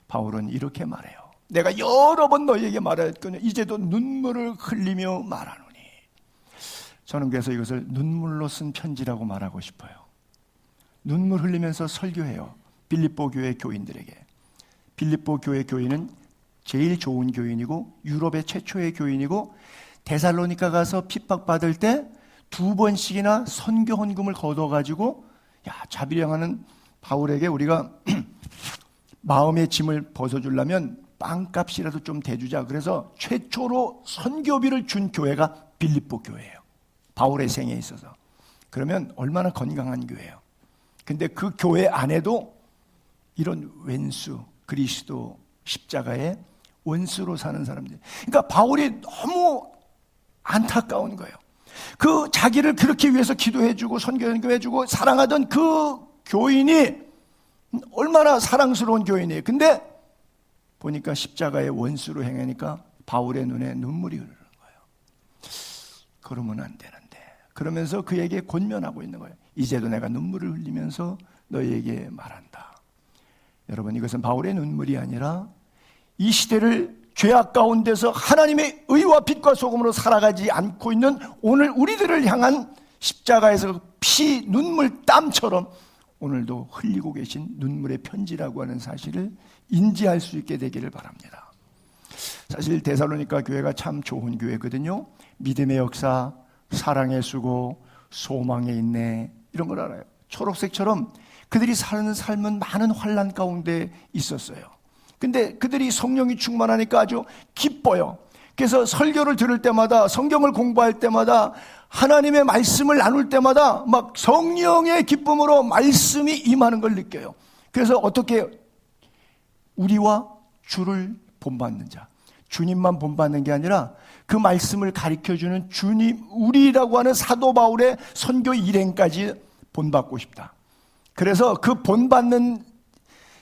바울은 이렇게 말해요. 내가 여러 번 너희에게 말하였거늘 이제도 눈물을 흘리며 말하노니. 저는 그래서 이것을 눈물로 쓴 편지라고 말하고 싶어요. 눈물 흘리면서 설교해요. 빌립보 교회 교인들에게. 빌립보 교회 교인은 제일 좋은 교인이고 유럽의 최초의 교인이고 데살로니가 가서 핍박받을 때 2번씩이나 선교 헌금을 걷어가지고 자비량하는 바울에게 우리가 마음의 짐을 벗어주려면 빵값이라도 좀 대주자. 그래서 최초로 선교비를 준 교회가 빌립보 교회예요. 바울의 생에 있어서. 그러면 얼마나 건강한 교회예요. 근데 그 교회 안에도 이런 왼수, 그리스도 십자가의 원수로 사는 사람들. 그러니까 바울이 너무 안타까운 거예요. 그 자기를 그렇게 위해서 기도해주고 선교해주고 사랑하던 그 교인이 얼마나 사랑스러운 교인이에요. 근데 보니까 십자가의 원수로 행하니까 바울의 눈에 눈물이 흐르는 거예요. 그러면 안 되는데. 그러면서 그에게 권면하고 있는 거예요. 이제도 내가 눈물을 흘리면서 너희에게 말한다. 여러분, 이것은 바울의 눈물이 아니라 이 시대를 죄악 가운데서 하나님의 의와 빛과 소금으로 살아가지 않고 있는 오늘 우리들을 향한 십자가에서 피, 눈물, 땀처럼 오늘도 흘리고 계신 눈물의 편지라고 하는 사실을 인지할 수 있게 되기를 바랍니다. 사실 데살로니가 교회가 참 좋은 교회거든요. 믿음의 역사, 사랑의 수고, 소망의 인내 이런 걸 알아요. 초록색처럼 그들이 사는 삶은 많은 환난 가운데 있었어요. 근데 그들이 성령이 충만하니까 아주 기뻐요. 그래서 설교를 들을 때마다, 성경을 공부할 때마다, 하나님의 말씀을 나눌 때마다 막 성령의 기쁨으로 말씀이 임하는 걸 느껴요. 그래서 어떻게 우리와 주를 본받는 자, 주님만 본받는 게 아니라 그 말씀을 가르쳐주는 주님, 우리라고 하는 사도 바울의 선교 일행까지 본받고 싶다. 그래서 그 본받는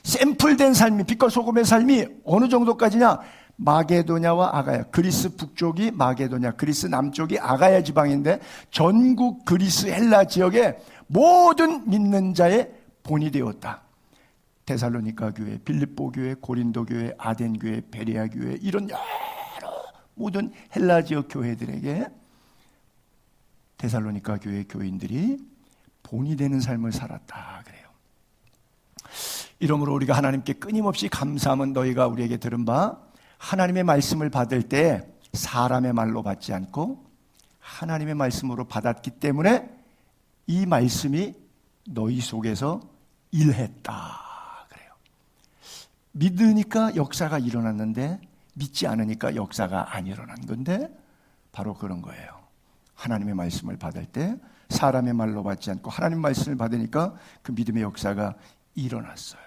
샘플된 삶이, 빛과 소금의 삶이 어느 정도까지냐? 마게도냐와 아가야, 그리스 북쪽이 마게도냐, 그리스 남쪽이 아가야 지방인데 전국 그리스 헬라 지역의 모든 믿는 자의 본이 되었다. 데살로니가 교회, 빌립보 교회, 고린도 교회, 아덴 교회, 베레아 교회, 이런 여러 모든 헬라 지역 교회들에게 데살로니가 교회 교인들이 본이 되는 삶을 살았다 그래요. 이러므로 우리가 하나님께 끊임없이 감사하면 너희가 우리에게 들은 바 하나님의 말씀을 받을 때 사람의 말로 받지 않고 하나님의 말씀으로 받았기 때문에 이 말씀이 너희 속에서 일했다 그래요. 믿으니까 역사가 일어났는데 믿지 않으니까 역사가 안 일어난 건데 바로 그런 거예요. 하나님의 말씀을 받을 때 사람의 말로 받지 않고 하나님 말씀을 받으니까 그 믿음의 역사가 일어났어요.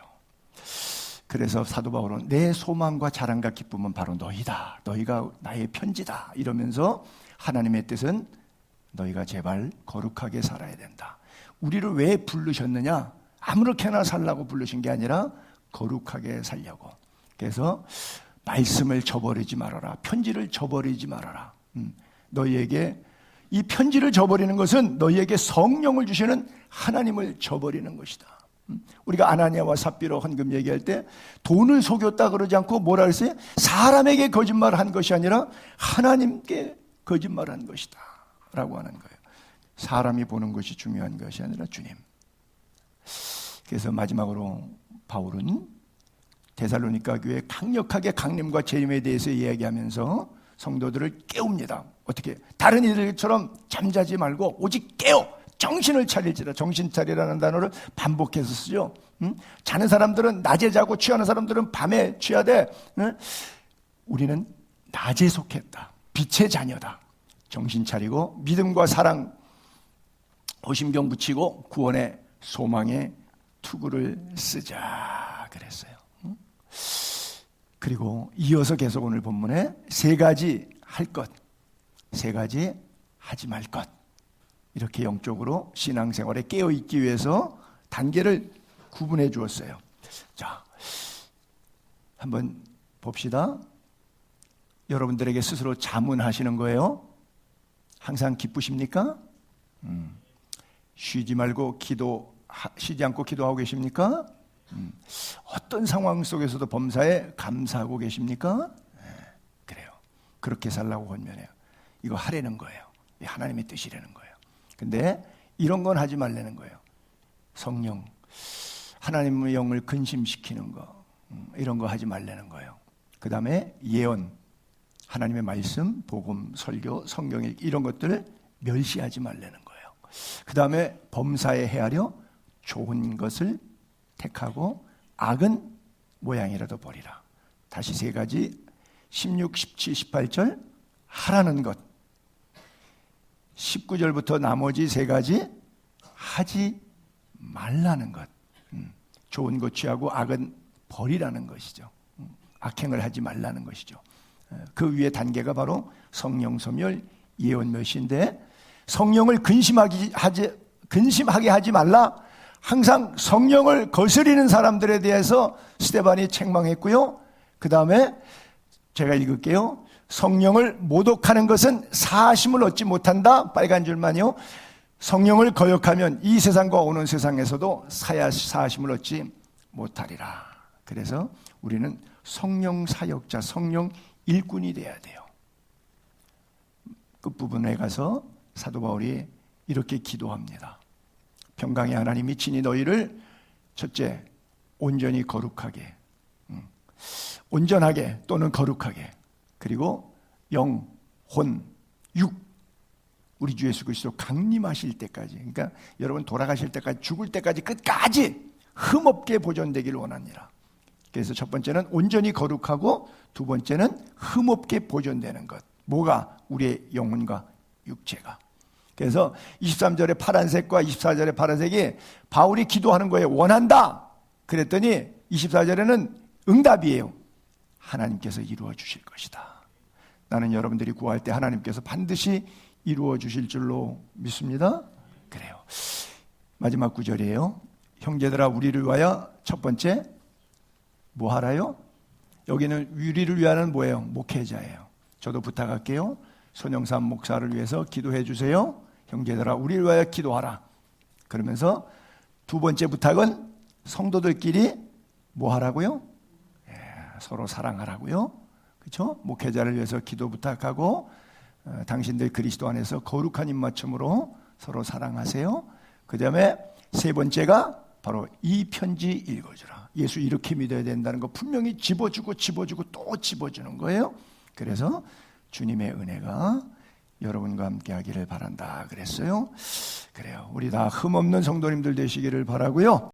그래서 사도 바울은 내 소망과 자랑과 기쁨은 바로 너희다. 너희가 나의 편지다. 이러면서 하나님의 뜻은 너희가 제발 거룩하게 살아야 된다. 우리를 왜 부르셨느냐? 아무렇게나 살라고 부르신 게 아니라 거룩하게 살려고. 그래서 말씀을 저버리지 말아라. 편지를 저버리지 말아라. 너희에게 이 편지를 저버리는 것은 너희에게 성령을 주시는 하나님을 저버리는 것이다. 우리가 아나니아와 삽비로 헌금 얘기할 때 돈을 속였다 그러지 않고 뭐라 그랬어요? 사람에게 거짓말한 것이 아니라 하나님께 거짓말한 것이다 라고 하는 거예요. 사람이 보는 것이 중요한 것이 아니라 주님. 그래서 마지막으로 바울은 데살로니가 교회 강력하게 강림과 재림에 대해서 이야기하면서 성도들을 깨웁니다. 어떻게? 다른 이들처럼 잠자지 말고 오직 깨어 정신을 차릴지라. 정신 차리라는 단어를 반복해서 쓰죠. 자는 사람들은 낮에 자고 취하는 사람들은 밤에 취하되, 우리는 낮에 속했다. 빛의 자녀다. 정신 차리고 믿음과 사랑, 호심경 붙이고 구원의 소망의 투구를 쓰자 그랬어요. 그리고 이어서 계속 오늘 본문에 세 가지 할 것, 세 가지 하지 말 것, 이렇게 영적으로 신앙생활에 깨어있기 위해서 단계를 구분해 주었어요. 자, 한번 봅시다. 여러분들에게 스스로 자문하시는 거예요. 항상 기쁘십니까? 쉬지 않고 기도하고 계십니까? 어떤 상황 속에서도 범사에 감사하고 계십니까? 그래요. 그렇게 살라고 권면해요. 이거 하라는 거예요. 하나님의 뜻이라는 거예요. 근데 이런 건 하지 말라는 거예요. 성령, 하나님의 영을 근심시키는 거, 이런 거 하지 말라는 거예요. 그 다음에 예언, 하나님의 말씀, 복음, 설교, 성경 읽기, 이런 것들을 멸시하지 말라는 거예요. 그 다음에 범사에 헤아려 좋은 것을 택하고 악은 모양이라도 버리라. 다시 세 가지, 16, 17, 18절 하라는 것, 19절부터 나머지 세 가지 하지 말라는 것. 좋은 것 취하고 악은 버리라는 것이죠. 악행을 하지 말라는 것이죠. 그 위에 단계가 바로 성령 소멸, 예언 멸시인데, 성령을 근심하게 하지 말라. 항상 성령을 거스리는 사람들에 대해서 스데반이 책망했고요. 그 다음에 제가 읽을게요. 성령을 모독하는 것은 사심을 얻지 못한다. 빨간 줄만요. 성령을 거역하면 이 세상과 오는 세상에서도 사심을 얻지 못하리라. 그래서 우리는 성령 사역자, 성령 일꾼이 돼야 돼요. 끝부분에 가서 사도 바울이 이렇게 기도합니다. 평강의 하나님이 친히 너희를 첫째, 온전히 거룩하게, 온전하게 또는 거룩하게, 그리고 영, 혼, 육, 우리 주 예수 그리스도 강림하실 때까지, 그러니까 여러분 돌아가실 때까지, 죽을 때까지 끝까지 흠없게 보존되기를 원합니다. 그래서 첫 번째는 온전히 거룩하고, 두 번째는 흠없게 보존되는 것. 뭐가? 우리의 영혼과 육체가. 그래서 23절의 파란색과 24절의 파란색이 바울이 기도하는 거에 원한다. 그랬더니 24절에는 응답이에요. 하나님께서 이루어 주실 것이다. 나는 여러분들이 구할 때 하나님께서 반드시 이루어 주실 줄로 믿습니다. 그래요. 마지막 구절이에요. 형제들아, 우리를 위하여 첫 번째 뭐 하라요? 여기는 우리를 위하는 뭐예요? 목회자예요. 저도 부탁할게요. 손영삼 목사를 위해서 기도해 주세요. 형제들아, 우리를 위하여 기도하라. 그러면서 두 번째 부탁은 성도들끼리 뭐 하라고요? 서로 사랑하라고요. 그렇죠? 목회자를 위해서 기도 부탁하고, 당신들 그리스도 안에서 거룩한 입맞춤으로 서로 사랑하세요. 그 다음에 세 번째가 바로 이 편지 읽어주라. 예수 이렇게 믿어야 된다는 거 분명히 집어주고 또 집어주는 거예요. 그래서 주님의 은혜가 여러분과 함께 하기를 바란다 그랬어요. 그래요. 우리 다 흠없는 성도님들 되시기를 바라고요.